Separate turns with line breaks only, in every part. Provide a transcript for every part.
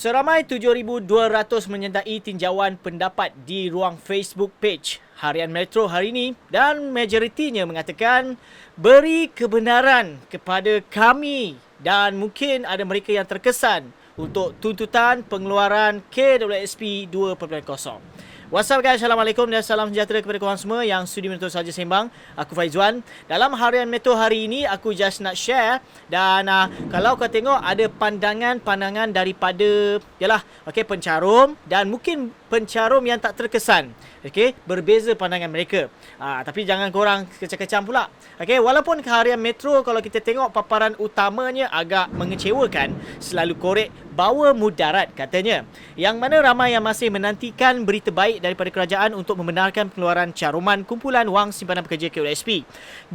Seramai 7,200 menyertai tinjauan pendapat di ruang Facebook page Harian Metro hari ini dan majoritinya mengatakan beri kebenaran kepada kami dan mungkin ada mereka yang terkesan untuk tuntutan pengeluaran KWSP 2.0. What's up guys, Assalamualaikum dan salam sejahtera kepada korang semua yang sudi menonton Saja Sembang. Aku Faizwan. Dalam Harian Metro hari ini, aku just nak share dan kalau kau tengok ada pandangan-pandangan daripada pencarum dan mungkin pencarum yang tak terkesan. Berbeza pandangan mereka. Tapi jangan korang kecam-kecam pula. Walaupun Harian Metro kalau kita tengok paparan utamanya agak mengecewakan, selalu korek bawa mudarat katanya. Yang mana ramai yang masih menantikan berita baik daripada kerajaan untuk membenarkan pengeluaran caruman kumpulan wang simpanan pekerja KWSP.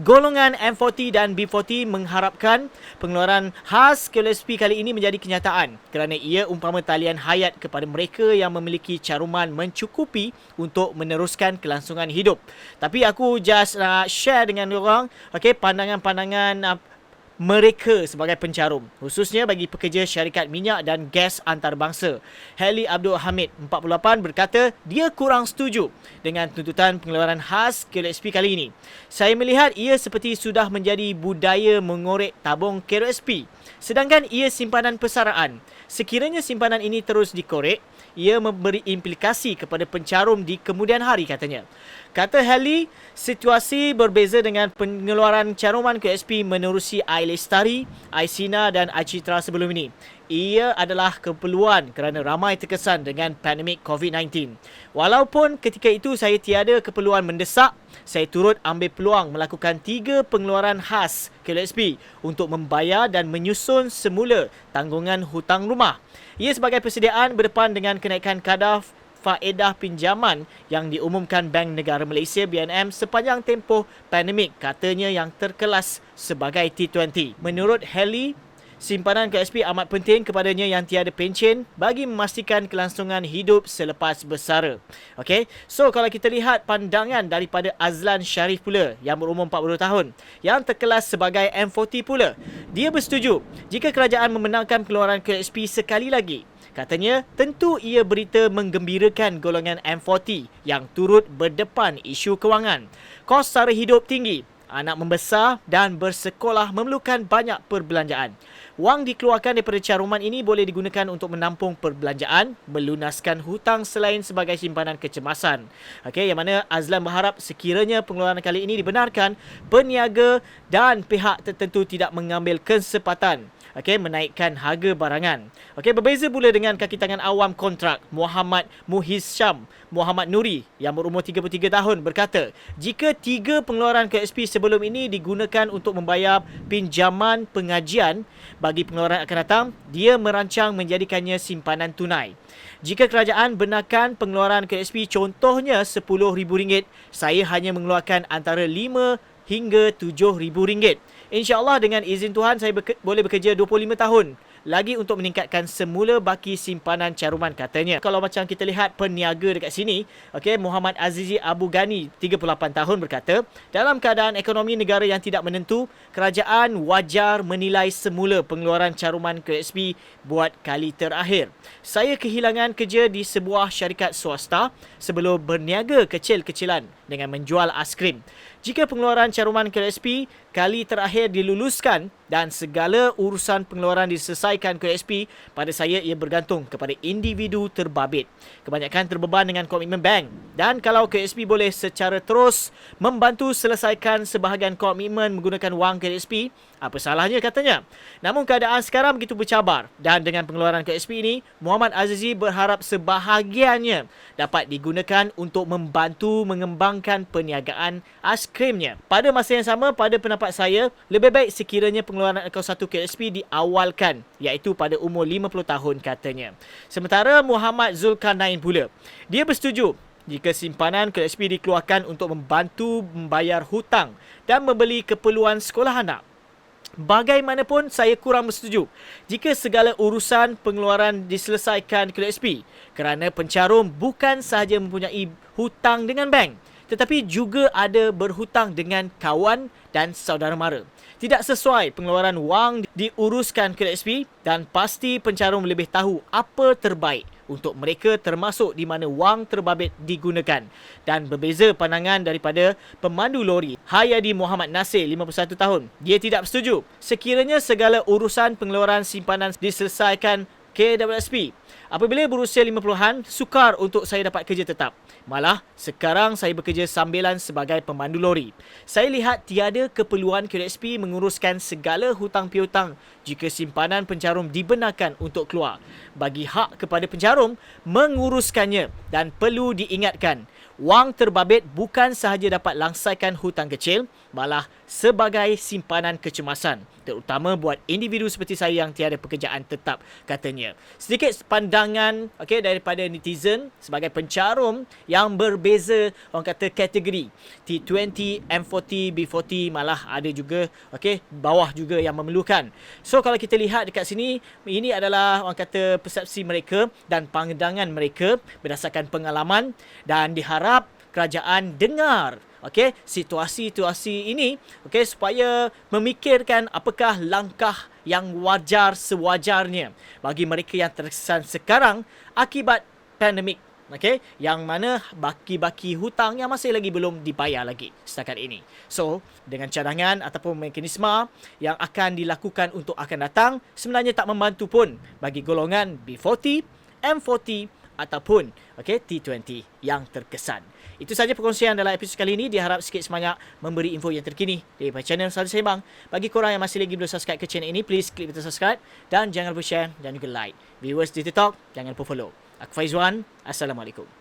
Golongan M40 dan B40 mengharapkan pengeluaran khas KWSP kali ini menjadi kenyataan kerana ia umpama talian hayat kepada mereka yang memiliki caruman mencukupi untuk meneruskan kelangsungan hidup. Tapi aku just share dengan orang pandangan-pandangan mereka sebagai pencarum, khususnya bagi pekerja syarikat minyak dan gas antarabangsa. Heli Abdul Hamid 48 berkata dia kurang setuju dengan tuntutan pengeluaran khas KWSP kali ini. Saya melihat ia seperti sudah menjadi budaya mengorek tabung KWSP, sedangkan ia simpanan persaraan. Sekiranya simpanan ini terus dikorek, ia memberi implikasi kepada pencarum di kemudian hari katanya. Kata Heli, situasi berbeza dengan pengeluaran caruman KWSP menerusi Air Lestari, Air Sina dan Air Citra sebelum ini. Ia adalah keperluan kerana ramai terkesan dengan pandemik COVID-19. Walaupun ketika itu saya tiada keperluan mendesak, saya turut ambil peluang melakukan 3 pengeluaran khas KWSP untuk membayar dan menyusun semula tanggungan hutang rumah. Ia sebagai persediaan berdepan dengan kenaikan kadar faedah pinjaman yang diumumkan Bank Negara Malaysia BNM sepanjang tempoh pandemik, katanya yang terkelas sebagai T20. Menurut Heli, simpanan KWSP amat penting kepadanya yang tiada pencen bagi memastikan kelangsungan hidup selepas bersara. So kalau kita lihat pandangan daripada Azlan Sharif pula yang berumur 42 tahun yang terkelas sebagai M40 pula. Dia bersetuju jika kerajaan membenarkan pengeluaran KWSP sekali lagi. Katanya, tentu ia berita menggembirakan golongan M40 yang turut berdepan isu kewangan. Kos sara hidup tinggi, anak membesar dan bersekolah memerlukan banyak perbelanjaan. Wang dikeluarkan daripada caruman ini boleh digunakan untuk menampung perbelanjaan, melunaskan hutang selain sebagai simpanan kecemasan. Yang mana Azlan berharap sekiranya pengeluaran kali ini dibenarkan, peniaga dan pihak tertentu tidak mengambil kesempatan menaikkan harga barangan. Berbeza pula dengan kaki tangan awam kontrak Muhammad Muhizsham Muhammad Nuri yang berumur 33 tahun berkata, jika 3 pengeluaran KWSP sebelum ini digunakan untuk membayar pinjaman pengajian, bagi pengeluaran akan datang, dia merancang menjadikannya simpanan tunai. Jika kerajaan benarkan pengeluaran KWSP contohnya RM10,000, saya hanya mengeluarkan antara RM5 hingga RM7,000. InsyaAllah dengan izin Tuhan saya boleh bekerja 25 tahun lagi untuk meningkatkan semula baki simpanan caruman, katanya. Kalau macam kita lihat peniaga dekat sini, Muhammad Azizi Abu Ghani 38 tahun berkata, dalam keadaan ekonomi negara yang tidak menentu, kerajaan wajar menilai semula pengeluaran caruman KWSP buat kali terakhir. Saya kehilangan kerja di sebuah syarikat swasta sebelum berniaga kecil-kecilan dengan menjual aiskrim. Jika pengeluaran caruman KWSP kali terakhir diluluskan dan segala urusan pengeluaran diselesaikan KWSP, pada saya ia bergantung kepada individu terbabit. Kebanyakan terbeban dengan komitmen bank, dan kalau KWSP boleh secara terus membantu selesaikan sebahagian komitmen menggunakan wang KWSP, apa salahnya, katanya. Namun keadaan sekarang begitu bercabar dan dengan pengeluaran KWSP ini, Muhammad Azizi berharap sebahagiannya dapat digunakan untuk membantu mengembangkan perniagaan aiskrimnya. Pada masa yang sama, pada pendapat saya, lebih baik sekiranya pengeluaran akaun 1 KWSP diawalkan, iaitu pada umur 50 tahun, katanya. Sementara Muhammad Zulkarnain pula, dia bersetuju jika simpanan KWSP dikeluarkan untuk membantu membayar hutang dan membeli keperluan sekolah anak. Bagaimanapun, saya kurang bersetuju jika segala urusan pengeluaran diselesaikan KWSP kerana pencarum bukan sahaja mempunyai hutang dengan bank, tetapi juga ada berhutang dengan kawan dan saudara mara. Tidak sesuai pengeluaran wang diuruskan KSP dan pasti pencarum lebih tahu apa terbaik untuk mereka termasuk di mana wang terbabit digunakan. Dan berbeza pandangan daripada pemandu lori Hayadi Muhammad Nasir, 51 tahun. Dia tidak bersetuju sekiranya segala urusan pengeluaran simpanan diselesaikan KWSP. Apabila berusia 50-an, sukar untuk saya dapat kerja tetap. Malah, sekarang saya bekerja sambilan sebagai pemandu lori. Saya lihat tiada keperluan KWSP menguruskan segala hutang piutang jika simpanan pencarum dibenarkan untuk keluar. Bagi hak kepada pencarum menguruskannya dan perlu diingatkan, wang terbabit bukan sahaja dapat langsaikan hutang kecil, malah sebagai simpanan kecemasan, terutama buat individu seperti saya yang tiada pekerjaan tetap, katanya. Sedikit pandangan daripada netizen sebagai pencarum yang berbeza orang kata kategori T20, M40, B40, malah ada juga bawah juga yang memerlukan. So kalau kita lihat dekat sini, ini adalah orang kata persepsi mereka dan pandangan mereka berdasarkan pengalaman, dan diharap kerajaan dengar situasi-situasi ini supaya memikirkan apakah langkah yang wajar sewajarnya bagi mereka yang terkesan sekarang akibat pandemik, yang mana baki-baki hutang yang masih lagi belum dibayar lagi setakat ini. So, dengan cadangan ataupun mekanisme yang akan dilakukan untuk akan datang sebenarnya tak membantu pun bagi golongan B40, M40 ataupun T20 yang terkesan. Itu saja perkongsian dalam episod kali ini. Diharap sikit semangat memberi info yang terkini daripada channel Sahaja Sembang. Bagi korang yang masih lagi belum subscribe ke channel ini, please klik butang subscribe dan jangan lupa share dan juga like. Viewers di TikTok, jangan lupa follow. Aku Faizwan, Assalamualaikum.